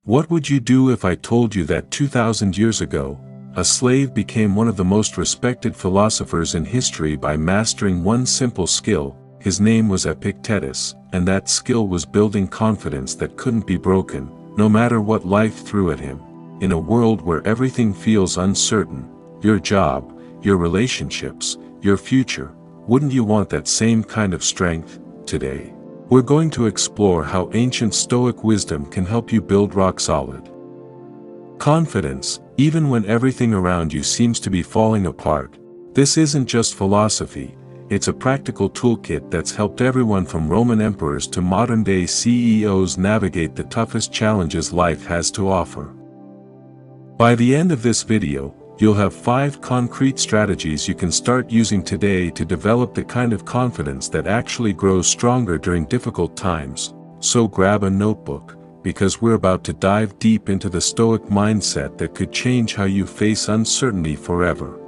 What would you do if I told you that 2,000 years ago, a slave became one of the most respected philosophers in history by mastering one simple skill? His name was Epictetus, and that skill was building confidence that couldn't be broken, no matter what life threw at him. In a world where everything feels uncertain, your job, your relationships, your future, wouldn't you want that same kind of strength? Today, we're going to explore how ancient Stoic wisdom can help you build rock-solid confidence, even when everything around you seems to be falling apart. This isn't just philosophy, it's a practical toolkit that's helped everyone from Roman emperors to modern-day CEOs navigate the toughest challenges life has to offer. By the end of this video, you'll have 5 concrete strategies you can start using today to develop the kind of confidence that actually grows stronger during difficult times. So grab a notebook, because we're about to dive deep into the Stoic mindset that could change how you face uncertainty forever.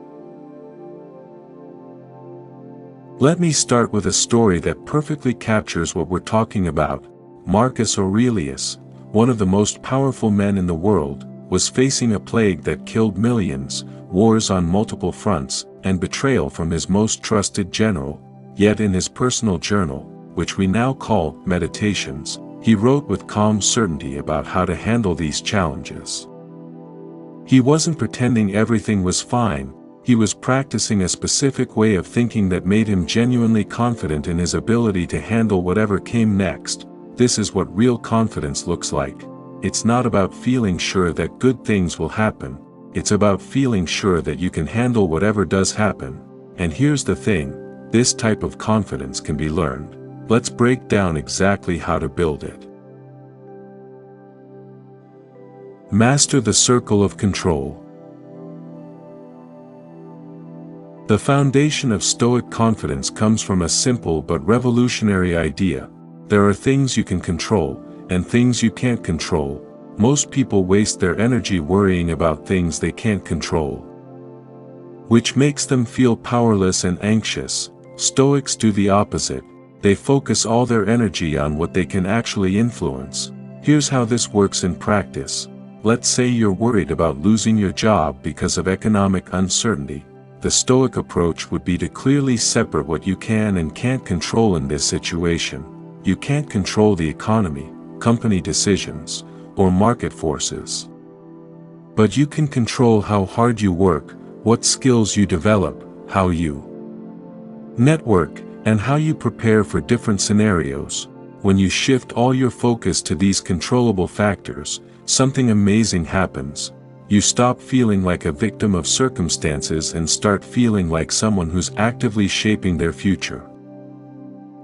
Let me start with a story that perfectly captures what we're talking about. Marcus Aurelius, one of the most powerful men in the world, was facing a plague that killed millions, wars on multiple fronts, and betrayal from his most trusted general. Yet in his personal journal, which we now call Meditations, he wrote with calm certainty about how to handle these challenges. He wasn't pretending everything was fine, he was practicing a specific way of thinking that made him genuinely confident in his ability to handle whatever came next. This is what real confidence looks like. It's not about feeling sure that good things will happen, it's about feeling sure that you can handle whatever does happen. And here's the thing, this type of confidence can be learned. Let's break down exactly how to build it. Master the circle of control. The foundation of Stoic confidence comes from a simple but revolutionary idea. There are things you can control, and things you can't control. Most people waste their energy worrying about things they can't control, which makes them feel powerless and anxious. Stoics do the opposite. They focus all their energy on what they can actually influence. Here's how this works in practice. Let's say you're worried about losing your job because of economic uncertainty. The Stoic approach would be to clearly separate what you can and can't control in this situation. You can't control the economy, company decisions, or market forces. But you can control how hard you work, what skills you develop, how you network, and how you prepare for different scenarios. When you shift all your focus to these controllable factors, something amazing happens. You stop feeling like a victim of circumstances and start feeling like someone who's actively shaping their future.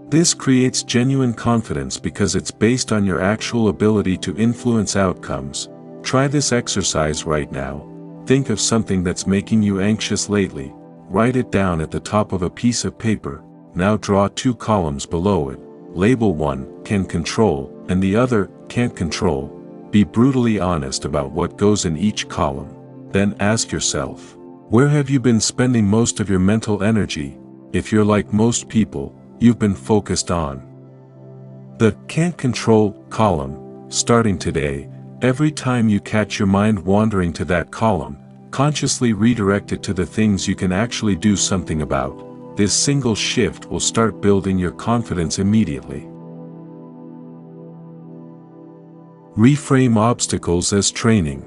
This creates genuine confidence because it's based on your actual ability to influence outcomes. Try this exercise right now. Think of something that's making you anxious lately. Write it down at the top of a piece of paper. Now draw 2 columns below it. Label one, can control, and the other, can't control. Be brutally honest about what goes in each column. Then ask yourself, where have you been spending most of your mental energy? If you're like most people, you've been focused on the can't control column. Starting today, every time you catch your mind wandering to that column, consciously redirect it to the things you can actually do something about. This single shift will start building your confidence immediately. Reframe obstacles as training.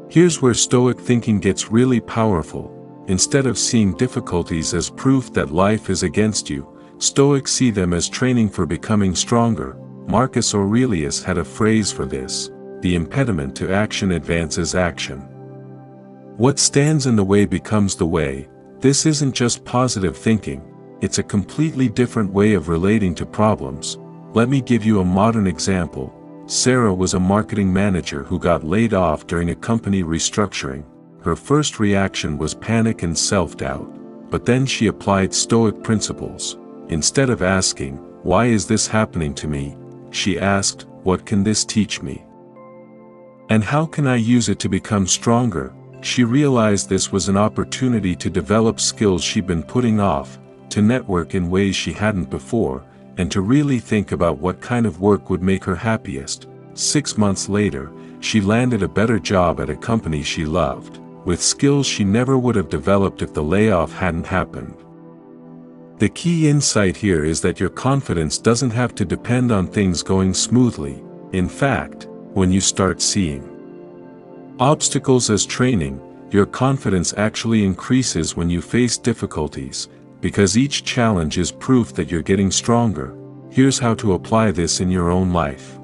Here's where Stoic thinking gets really powerful. Instead of seeing difficulties as proof that life is against you, Stoics see them as training for becoming stronger. Marcus Aurelius had a phrase for this: the impediment to action advances action. What stands in the way becomes the way. This isn't just positive thinking, it's a completely different way of relating to problems. Let me give you a modern example. Sarah was a marketing manager who got laid off during a company restructuring. Her first reaction was panic and self-doubt. But then she applied Stoic principles. Instead of asking, "Why is this happening to me?" she asked, "What can this teach me? And how can I use it to become stronger?" She realized this was an opportunity to develop skills she'd been putting off, to network in ways she hadn't before, and to really think about what kind of work would make her happiest. 6 months later, she landed a better job at a company she loved, with skills she never would have developed if the layoff hadn't happened. The key insight here is that your confidence doesn't have to depend on things going smoothly. In fact, when you start seeing obstacles as training, your confidence actually increases when you face difficulties, because each challenge is proof that you're getting stronger. Here's how to apply this in your own life.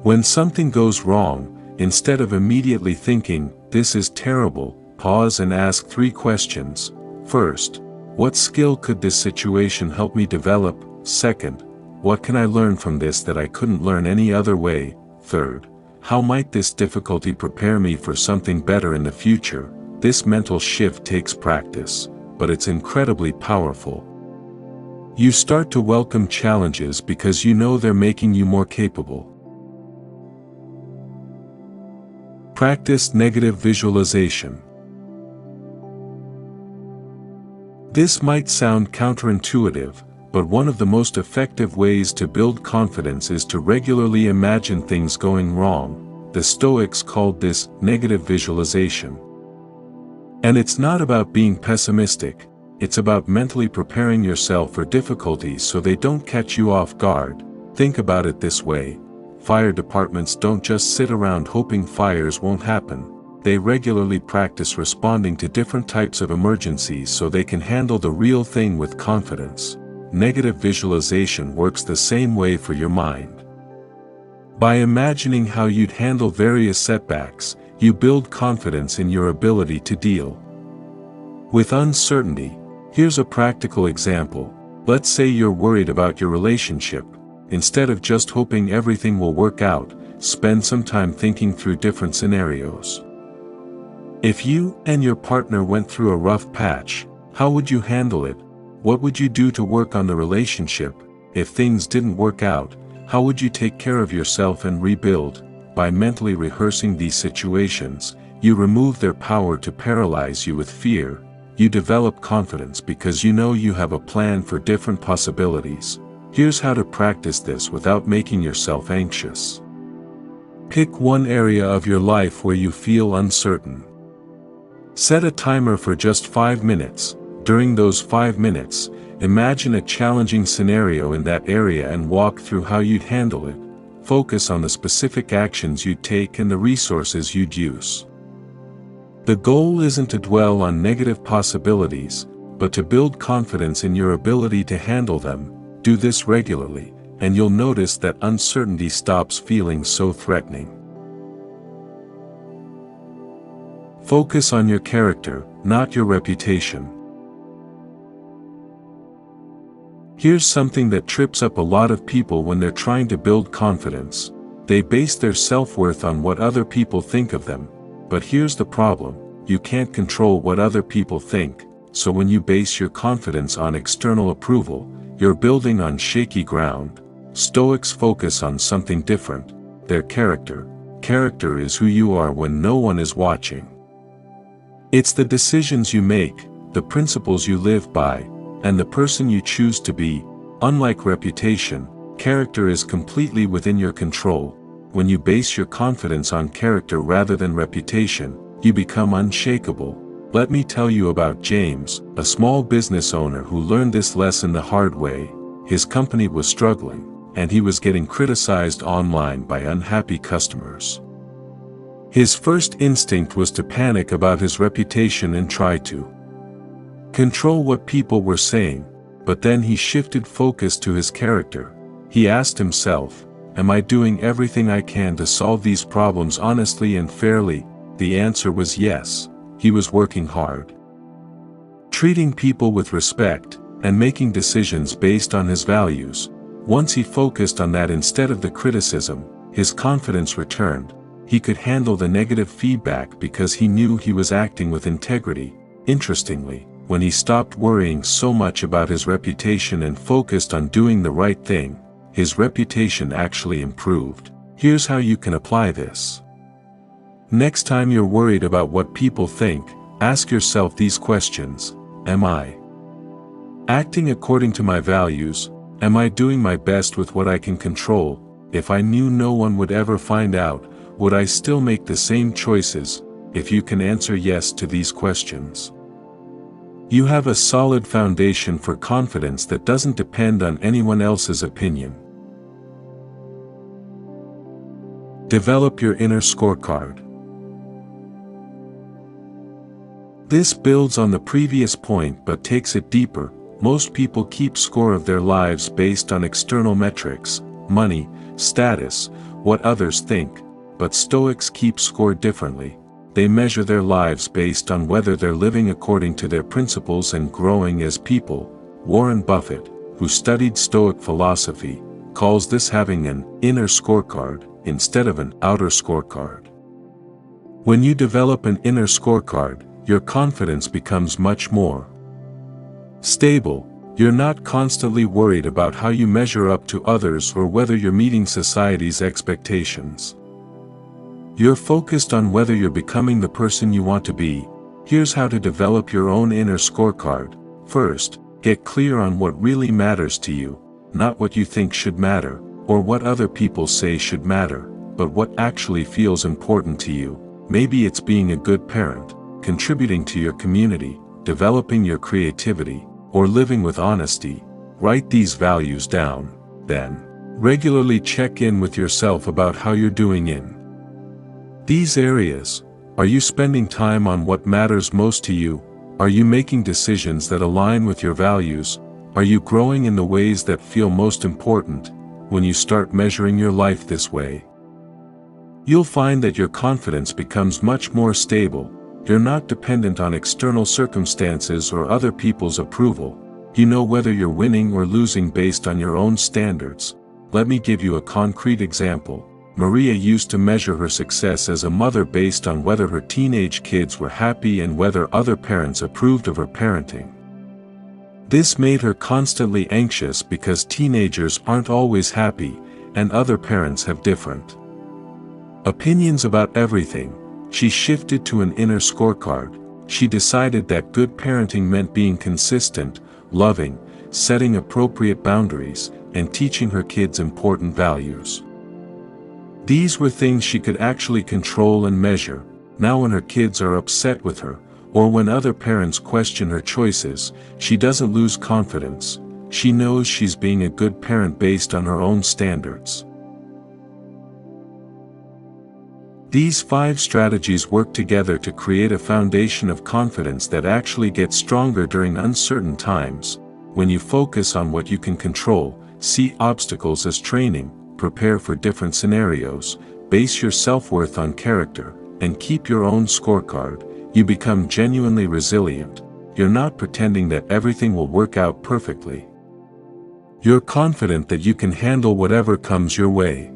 When something goes wrong, instead of immediately thinking, "This is terrible," pause and ask 3 questions. First, what skill could this situation help me develop? Second, what can I learn from this that I couldn't learn any other way? Third, how might this difficulty prepare me for something better in the future? This mental shift takes practice, but it's incredibly powerful. You start to welcome challenges because you know they're making you more capable. Practice negative visualization. This might sound counterintuitive, but one of the most effective ways to build confidence is to regularly imagine things going wrong. The Stoics called this negative visualization. And it's not about being pessimistic, it's about mentally preparing yourself for difficulties so they don't catch you off guard. Think about it this way. Fire departments don't just sit around hoping fires won't happen. They regularly practice responding to different types of emergencies so they can handle the real thing with confidence. Negative visualization works the same way for your mind. By imagining how you'd handle various setbacks, you build confidence in your ability to deal with uncertainty. Here's a practical example. Let's say you're worried about your relationship. Instead of just hoping everything will work out, spend some time thinking through different scenarios. If you and your partner went through a rough patch, how would you handle it? What would you do to work on the relationship? If things didn't work out, how would you take care of yourself and rebuild? By mentally rehearsing these situations, you remove their power to paralyze you with fear. You develop confidence because you know you have a plan for different possibilities. Here's how to practice this without making yourself anxious. Pick one area of your life where you feel uncertain. Set a timer for just 5 minutes. During those 5 minutes, imagine a challenging scenario in that area and walk through how you'd handle it. Focus on the specific actions you'd take and the resources you'd use. The goal isn't to dwell on negative possibilities, but to build confidence in your ability to handle them. Do this regularly, and you'll notice that uncertainty stops feeling so threatening. Focus on your character, not your reputation. Here's something that trips up a lot of people when they're trying to build confidence. They base their self-worth on what other people think of them. But here's the problem: you can't control what other people think, so when you base your confidence on external approval, you're building on shaky ground. Stoics focus on something different: their character. Character is who you are when no one is watching. It's the decisions you make, the principles you live by, and the person you choose to be. Unlike reputation, character is completely within your control. When you base your confidence on character rather than reputation, you become unshakable. Let me tell you about James, a small business owner who learned this lesson the hard way. His company was struggling, and he was getting criticized online by unhappy customers. His first instinct was to panic about his reputation and try to control what people were saying, but then he shifted focus to his character. He asked himself, "Am I doing everything I can to solve these problems honestly and fairly?" The answer was yes. He was working hard, treating people with respect, and making decisions based on his values. Once he focused on that instead of the criticism, his confidence returned. He could handle the negative feedback because he knew he was acting with integrity. Interestingly, when he stopped worrying so much about his reputation and focused on doing the right thing, his reputation actually improved. Here's how you can apply this. Next time you're worried about what people think, ask yourself these questions. Am I acting according to my values? Am I doing my best with what I can control? If I knew no one would ever find out, would I still make the same choices? If you can answer yes to these questions, you have a solid foundation for confidence that doesn't depend on anyone else's opinion. Develop your inner scorecard. This builds on the previous point but takes it deeper. Most people keep score of their lives based on external metrics, money, status, what others think, but Stoics keep score differently. They measure their lives based on whether they're living according to their principles and growing as people. Warren Buffett, who studied Stoic philosophy, calls this having an inner scorecard instead of an outer scorecard. When you develop an inner scorecard, your confidence becomes much more stable. You're not constantly worried about how you measure up to others or whether you're meeting society's expectations. You're focused on whether you're becoming the person you want to be. Here's how to develop your own inner scorecard. First, get clear on what really matters to you, not what you think should matter, or what other people say should matter, but what actually feels important to you. Maybe it's being a good parent, contributing to your community, developing your creativity, or living with honesty. Write these values down. Then, regularly check in with yourself about how you're doing in these areas. Are you spending time on what matters most to you? Are you making decisions that align with your values? Are you growing in the ways that feel most important? When you start measuring your life this way, you'll find that your confidence becomes much more stable. You're not dependent on external circumstances or other people's approval. You know whether you're winning or losing based on your own standards. Let me give you a concrete example. Maria used to measure her success as a mother based on whether her teenage kids were happy and whether other parents approved of her parenting. This made her constantly anxious because teenagers aren't always happy, and other parents have different opinions about everything. She shifted to an inner scorecard. She decided that good parenting meant being consistent, loving, setting appropriate boundaries, and teaching her kids important values. These were things she could actually control and measure. Now when her kids are upset with her, or when other parents question her choices, she doesn't lose confidence. She knows she's being a good parent based on her own standards. These 5 strategies work together to create a foundation of confidence that actually gets stronger during uncertain times. When you focus on what you can control, see obstacles as training, prepare for different scenarios, base your self-worth on character, and keep your own scorecard, you become genuinely resilient. You're not pretending that everything will work out perfectly. You're confident that you can handle whatever comes your way.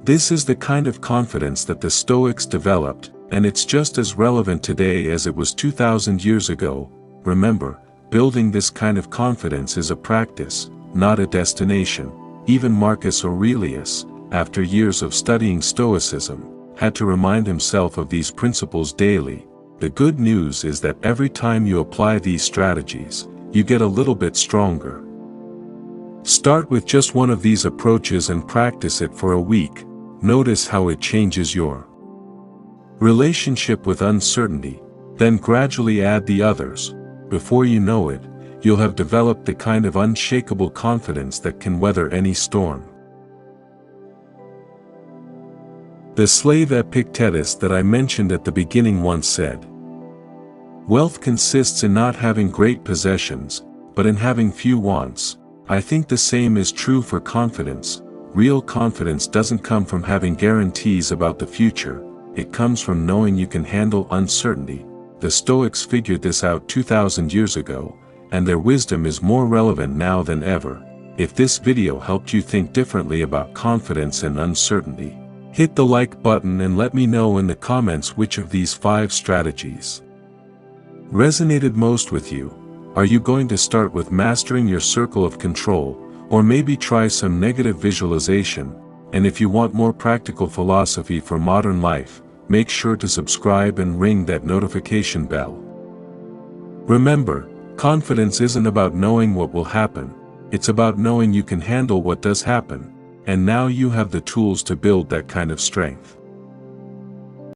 This is the kind of confidence that the Stoics developed, and it's just as relevant today as it was 2,000 years ago. Remember, building this kind of confidence is a practice, not a destination. Even Marcus Aurelius, after years of studying Stoicism, had to remind himself of these principles daily. The good news is that every time you apply these strategies, you get a little bit stronger. Start with just one of these approaches and practice it for a week. Notice how it changes your relationship with uncertainty, then gradually add the others. Before you know it, you'll have developed the kind of unshakable confidence that can weather any storm. The slave Epictetus that I mentioned at the beginning once said, "Wealth consists in not having great possessions, but in having few wants." I think the same is true for confidence. Real confidence doesn't come from having guarantees about the future, it comes from knowing you can handle uncertainty. The Stoics figured this out 2,000 years ago, and their wisdom is more relevant now than ever. If this video helped you think differently about confidence and uncertainty, hit the like button and let me know in the comments which of these 5 strategies resonated most with you. Are you going to start with mastering your circle of control, or maybe try some negative visualization? And if you want more practical philosophy for modern life, make sure to subscribe and ring that notification bell. Remember, confidence isn't about knowing what will happen, It's about knowing you can handle what does happen, and now you have the tools to build that kind of strength.